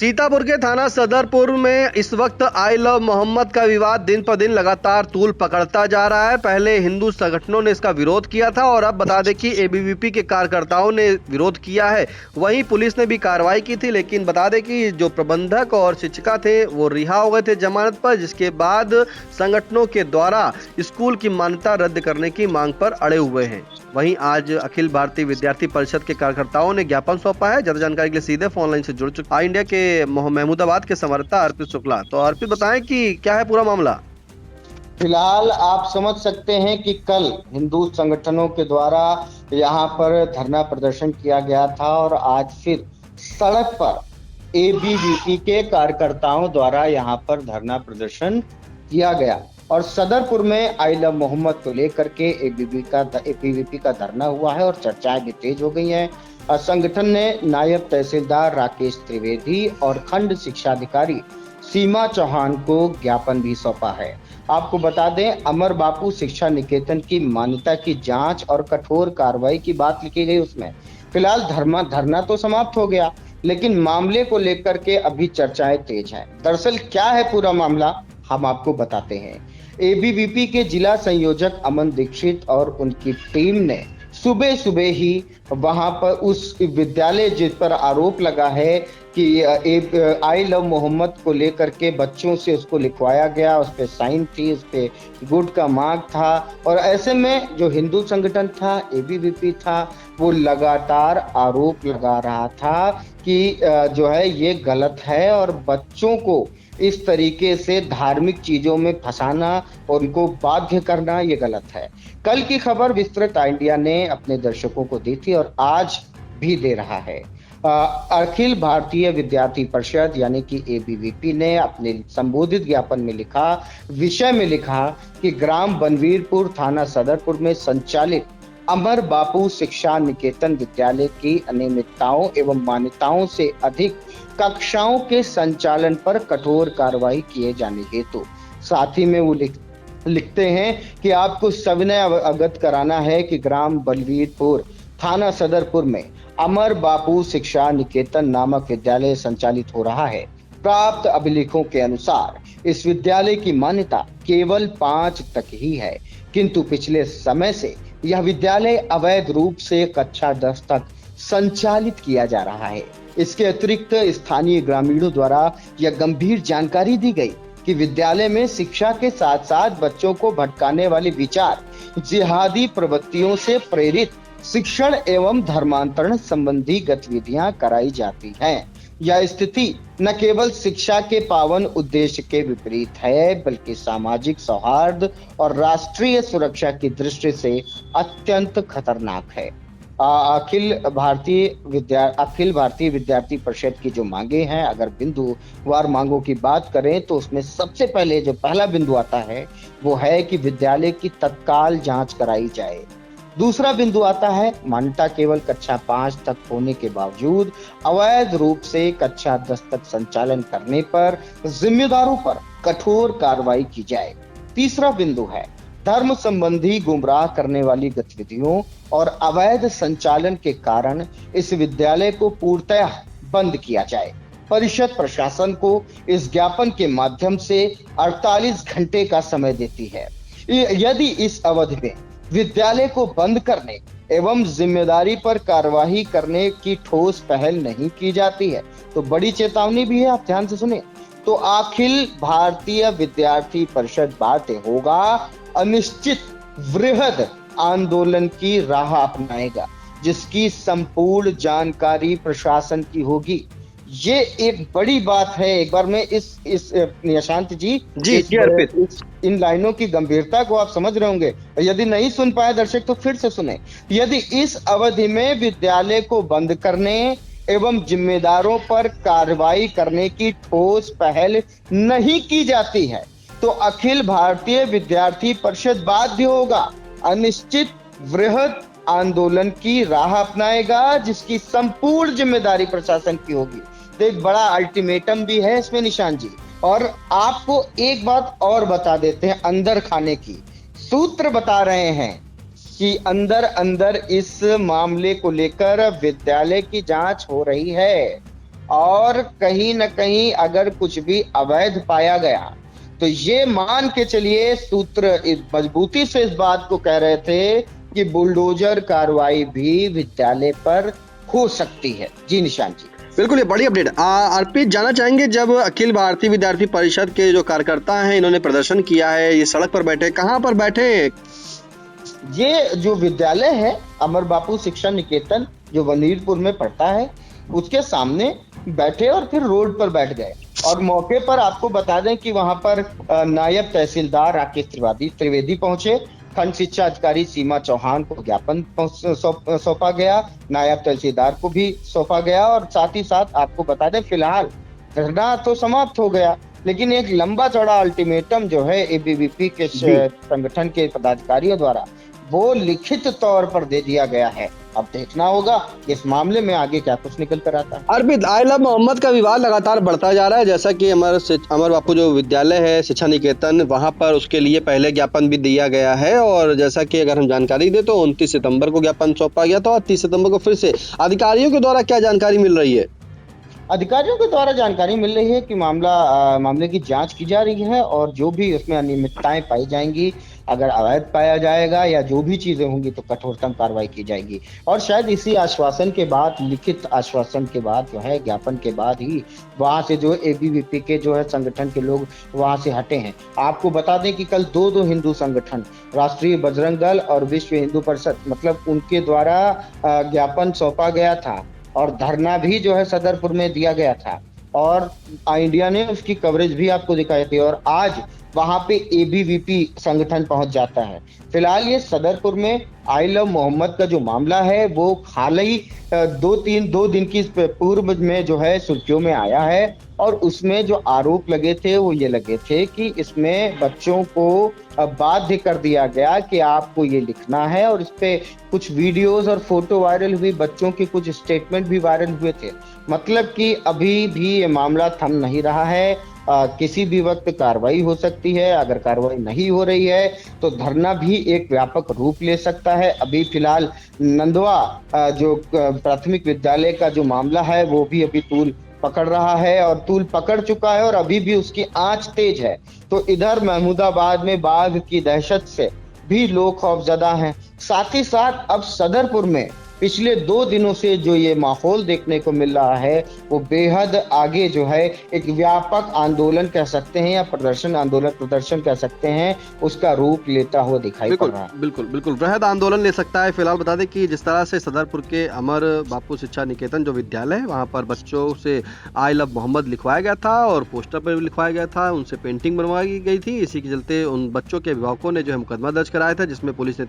सीतापुर के थाना सदरपुर में इस वक्त आई लव मोहम्मद का विवाद दिन पर दिन लगातार तूल पकड़ता जा रहा है। पहले हिंदू संगठनों ने इसका विरोध किया था और अब बता दें कि एबीवीपी के कार्यकर्ताओं ने विरोध किया है। वहीं पुलिस ने भी कार्रवाई की थी, लेकिन बता दें कि जो प्रबंधक और शिक्षिका थे वो रिहा हो गए थे जमानत पर, जिसके बाद संगठनों के द्वारा स्कूल की मान्यता रद्द करने की मांग पर अड़े हुए हैं। वहीं आज अखिल भारतीय विद्यार्थी परिषद के कार्यकर्ताओं ने ज्ञापन सौंपा है। ज्यादा जानकारी के लिए सीधे फोन लाइन से जुड़ चुके ऑल इंडिया के महमूदाबाद के संवाददाता अर्पित शुक्ला। तो अर्पित, बताएं कि क्या है पूरा मामला। फिलहाल आप समझ सकते हैं कि कल हिंदू संगठनों के द्वारा यहाँ पर धरना प्रदर्शन किया गया था और आज फिर सड़क पर एबीवीपी के कार्यकर्ताओं द्वारा यहाँ पर धरना प्रदर्शन किया गया और सदरपुर में आई लव मोहम्मद को लेकर के एबीवीपी का धरना हुआ है और चर्चाएं भी तेज हो गई हैं। संगठन ने नायब तहसीलदार राकेश त्रिवेदी और खंड शिक्षाधिकारी सीमा चौहान को ज्ञापन भी सौंपा है। आपको बता दें, अमर बापू शिक्षा निकेतन की मान्यता की जांच और कठोर कार्रवाई की बात लिखी गई उसमें। फिलहाल धरना तो समाप्त हो गया, लेकिन मामले को लेकर के अभी चर्चाएं तेज हैं। दरअसल क्या है पूरा मामला, हम आपको बताते हैं। एबीवीपी के जिला संयोजक अमन दीक्षित और उनकी टीम ने सुबह सुबह ही वहां पर उस विद्यालय जिस पर आरोप लगा है कि आई लव मोहम्मद को लेकर के बच्चों से उसको लिखवाया गया, उस पर साइन थी, उस पर गुड का मार्क था और ऐसे में जो हिंदू संगठन था, एबीवीपी था, वो लगातार आरोप लगा रहा था कि जो है ये गलत है और बच्चों को इस तरीके से धार्मिक चीजों में फंसाना और उनको बाध्य करना ये गलत है। कल की खबर विस्तृत इंडिया ने अपने दर्शकों को दी थी और आज भी दे रहा है। अखिल भारतीय विद्यार्थी परिषद यानी कि एबीवीपी ने अपने संबोधित ज्ञापन में विषय में लिखा कि ग्राम बनवीरपुर थाना सदरपुर में संचालित अमर बापू शिक्षा निकेतन विद्यालय की अनियमितताओं एवं मान्यताओं से अधिक कक्षाओं के संचालन पर कठोर कार्रवाई किए जाने हेतु। साथ ही में वो लिखते हैं कि आपको सविनय अवगत कराना है कि ग्राम बलवीरपुर थाना सदरपुर में अमर बापू शिक्षा निकेतन नामक विद्यालय संचालित हो रहा है। प्राप्त अभिलेखों के अनुसार इस विद्यालय की मान्यता केवल 5 तक ही है, किंतु पिछले समय से यह विद्यालय अवैध रूप से कक्षा 10 तक संचालित किया जा रहा है। इसके अतिरिक्त स्थानीय ग्रामीणों द्वारा यह गंभीर जानकारी दी गई कि विद्यालय में शिक्षा के साथ साथ बच्चों को भटकाने वाले विचार, जिहादी प्रवृत्तियों से प्रेरित शिक्षण एवं धर्मांतरण संबंधी गतिविधियां कराई जाती हैं। यह स्थिति न केवल शिक्षा के पावन उद्देश्य के विपरीत है, बल्कि सामाजिक सौहार्द और राष्ट्रीय सुरक्षा की दृष्टि से अत्यंत खतरनाक है। अखिल भारतीय विद्यार्थी परिषद की जो मांगे हैं, अगर बिंदुवार मांगों की बात करें तो उसमें सबसे पहले जो पहला बिंदु आता है वो है कि विद्यालय की तत्काल जांच कराई जाए। दूसरा बिंदु आता है मान्यता केवल कक्षा 5 तक होने के बावजूद अवैध रूप से कक्षा 10 तक संचालन करने पर जिम्मेदारों पर कठोर कार्रवाई की जाए। तीसरा बिंदु है धर्म संबंधी गुमराह करने वाली गतिविधियों और अवैध संचालन के कारण इस विद्यालय को पूर्णतः बंद किया जाए। परिषद प्रशासन को इस ज्ञापन के माध्यम से 48 घंटे का समय देती है। यदि इस अवधि में विद्यालय को बंद करने एवं जिम्मेदारी पर कार्रवाई करने की ठोस पहल नहीं की जाती है तो बड़ी चेतावनी भी है, आप ध्यान से सुने। तो अखिल भारतीय विद्यार्थी परिषद भारतीय होगा अनिश्चित वृहद आंदोलन की राह अपनाएगा, जिसकी संपूर्ण जानकारी प्रशासन की होगी। ये एक बड़ी बात है। एक बार मैं इस निशांत जी इन लाइनों की गंभीरता को आप समझ रहे होंगे। यदि नहीं सुन पाए दर्शक तो फिर से सुने। यदि इस अवधि में विद्यालय को बंद करने एवं जिम्मेदारों पर कार्रवाई करने की ठोस पहल नहीं की जाती है तो अखिल भारतीय विद्यार्थी परिषद बाध्य होगा अनिश्चित वृहद आंदोलन की राह अपनाएगा, जिसकी संपूर्ण जिम्मेदारी प्रशासन की होगी। तो एक बड़ा अल्टीमेटम भी है इसमें निशान जी। और आपको एक बात और बता देते हैं, अंदर खाने की सूत्र बता रहे हैं कि अंदर अंदर इस मामले को लेकर विद्यालय की जांच हो रही है और कहीं न कहीं अगर कुछ भी अवैध पाया गया तो ये मान के चलिए सूत्र मजबूती से इस बात को कह रहे थे कि बुलडोजर कार्रवाई भी विद्यालय पर हो सकती है। जी निशांत जी। बिल्कुल, ये बड़ी अपडेट। अर्पित, जानना चाहेंगे, जब अखिल भारतीय विद्यार्थी परिषद के जो कार्यकर्ता हैं, इन्होंने प्रदर्शन किया है, ये सड़क पर बैठे, कहाँ पर बैठे? ये जो विद्यालय है अमर बापू शिक्षा निकेतन जो वनीरपुर में पड़ता है, उसके सामने बैठे और फिर रोड पर बैठ गए। और मौके पर आपको बता दें कि वहां पर नायब तहसीलदार राकेश त्रिवेदी पहुंचे, खंड शिक्षा अधिकारी सीमा चौहान को ज्ञापन सौंपा गया, नायब तहसीलदार को भी सौंपा गया। और साथ ही साथ आपको बता दें फिलहाल धरना तो समाप्त हो गया, लेकिन एक लंबा चौड़ा अल्टीमेटम जो है एबीवीपी के संगठन के पदाधिकारियों द्वारा वो लिखित तौर पर दे दिया गया है। अब देखना होगा इस मामले में आगे क्या कुछ निकल कर आता है। अर्पित, आई लव मोहम्मद का विवाद लगातार बढ़ता जा रहा है, जैसा कि अमर बापू जो विद्यालय है शिक्षा निकेतन, वहां पर उसके लिए पहले ज्ञापन भी दिया गया है। और जैसा कि अगर हम जानकारी दें तो 29 सितंबर को ज्ञापन सौंपा गया था और 30 सितंबर को फिर से अधिकारियों के द्वारा क्या जानकारी मिल रही है? अधिकारियों के द्वारा जानकारी मिल रही है कि मामले की जांच की जा रही है और जो भी उसमें अनियमितताएं पाई जाएंगी, अगर अवैध पाया जाएगा या जो भी चीजें होंगी तो कठोरतम कार्रवाई की जाएगी। और शायद इसी आश्वासन के बाद, लिखित आश्वासन के बाद जो है, ज्ञापन के बाद ही वहां से जो एबीवीपी के जो है संगठन के लोग वहां से हटे हैं। आपको बता दें कि कल दो हिंदू संगठन, राष्ट्रीय बजरंग दल और विश्व हिंदू परिषद, मतलब उनके द्वारा ज्ञापन सौंपा गया था और धरना भी जो है सदरपुर में दिया गया था और इंडिया ने उसकी कवरेज भी आपको दिखाई थी। और आज वहां पे एबीवीपी संगठन पहुंच जाता है। फिलहाल ये सदरपुर में आई लव मोहम्मद का जो मामला है वो हाल ही 2 दिन की पूर्व में जो है सुर्खियों में आया है और उसमें जो आरोप लगे थे वो ये लगे थे कि इसमें बच्चों को बाध्य कर दिया गया कि आपको ये लिखना है। और इस पे कुछ वीडियोस और फोटो वायरल हुई, बच्चों के कुछ स्टेटमेंट भी वायरल हुए थे। मतलब कि अभी भी ये मामला थम नहीं रहा है। किसी भी वक्त कार्रवाई हो सकती है। अगर कार्रवाई नहीं हो रही है तो धरना भी एक व्यापक रूप ले सकता है। अभी फिलहाल नंदवा जो प्राथमिक विद्यालय का जो मामला है वो भी अभी तूल पकड़ रहा है और तूल पकड़ चुका है और अभी भी उसकी आंच तेज है। तो इधर महमूदाबाद में बाघ की दहशत से भी लोग खौफजदा हैं। साथ ही साथ अब सदरपुर में पिछले 2 दिनों से जो ये माहौल देखने को मिल रहा है वो बेहद आगे जो है एक व्यापक आंदोलन कह सकते हैं या प्रदर्शन कह सकते हैं, उसका रूप लेता हुआ दिखाई पड़ रहा है। बिल्कुल वृहद आंदोलन ले सकता है। फिलहाल बता दें कि जिस तरह से सदरपुर के अमर बापू शिक्षा निकेतन जो विद्यालय है वहां पर बच्चों से आई लव मोहम्मद लिखवाया गया था और पोस्टर पर भी लिखवाया गया था, उनसे पेंटिंग बनवाई गई थी। इसी के चलते उन बच्चों के अभिभावकों ने जो है मुकदमा दर्ज कराया था, जिसमें पुलिस ने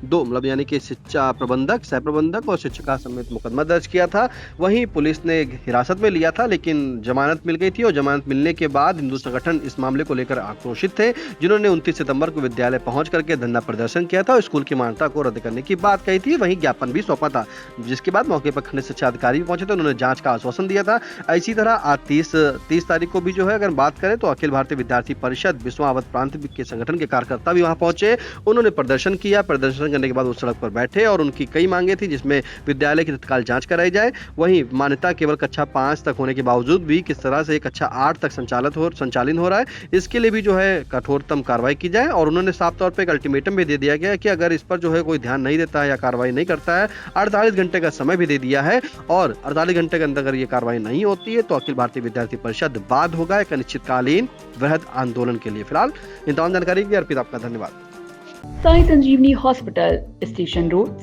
2 मतलब यानी कि शिक्षा प्रबंधक, सह प्रबंधक और शिक्षिका समेत मुकदमा दर्ज किया था। वहीं पुलिस ने हिरासत में लिया था लेकिन जमानत मिल गई थी और जमानत मिलने के बाद हिंदू संगठन इस मामले को लेकर आक्रोशित थे, जिन्होंने 29 सितंबर को विद्यालय पहुंच करके धरना प्रदर्शन किया था और स्कूल की मान्यता को रद्द करने की बात कही थी। वहीं ज्ञापन भी सौंपा था, जिसके बाद मौके पर खंड शिक्षा अधिकारी भी पहुंचे थे, उन्होंने जांच का आश्वासन दिया था। इसी तरह आज 30 तारीख को भी जो है अगर बात करें तो अखिल भारतीय विद्यार्थी परिषद विश्व अवध प्रांत के संगठन के कार्यकर्ता भी वहां पहुंचे। उन्होंने प्रदर्शन किया, प्रदर्शन करने के बाद वो सड़क पर बैठे और उनकी कई मांगे थी, जिसमें विद्यालय की तत्काल जांच कराई जाए। वहीं मान्यता केवल कक्षा 5 तक होने के बावजूद भी किस तरह से कक्षा 8 तक संचालन हो रहा है, इसके लिए भी जो है कठोरतम कार्रवाई की जाए। और उन्होंने साफ तौर पे एक अल्टीमेटम भी दे दिया गया कि अगर इस पर जो है कोई ध्यान नहीं देता है या कार्रवाई नहीं करता है, 48 घंटे का समय भी दे दिया है और 48 घंटे के अंदर अगर ये कार्रवाई नहीं होती है तो अखिल भारतीय विद्यार्थी परिषद बाध्य होगा एक अनिश्चितकालीन वृहद आंदोलन के लिए। फिलहाल इन तमाम जानकारी के लिए अर्पित आपका धन्यवाद। साई संजीवनी हॉस्पिटल, स्टेशन रोड,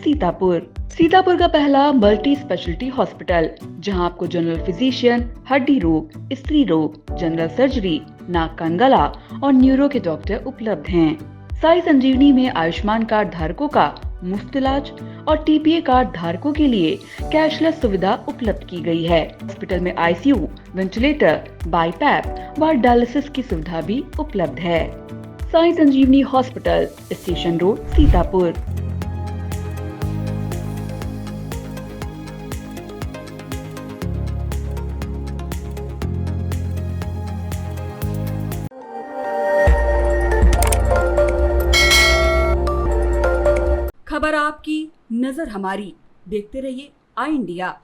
सीतापुर का पहला मल्टी स्पेशलिटी हॉस्पिटल, जहां आपको जनरल फिजिशियन, हड्डी रोग, स्त्री रोग, जनरल सर्जरी, नाक कान गला और न्यूरो के डॉक्टर उपलब्ध हैं। साई संजीवनी में आयुष्मान कार्ड धारकों का मुफ्त इलाज और टीपीए कार्ड धारकों के लिए कैशलेस सुविधा उपलब्ध की गई है। हॉस्पिटल में आईसीयू, वेंटिलेटर, बाईपैप व डायलिसिस की सुविधा भी उपलब्ध है। साई संजीवनी हॉस्पिटल, स्टेशन रोड, सीतापुर। खबर आपकी, नजर हमारी। देखते रहिए आई इंडिया।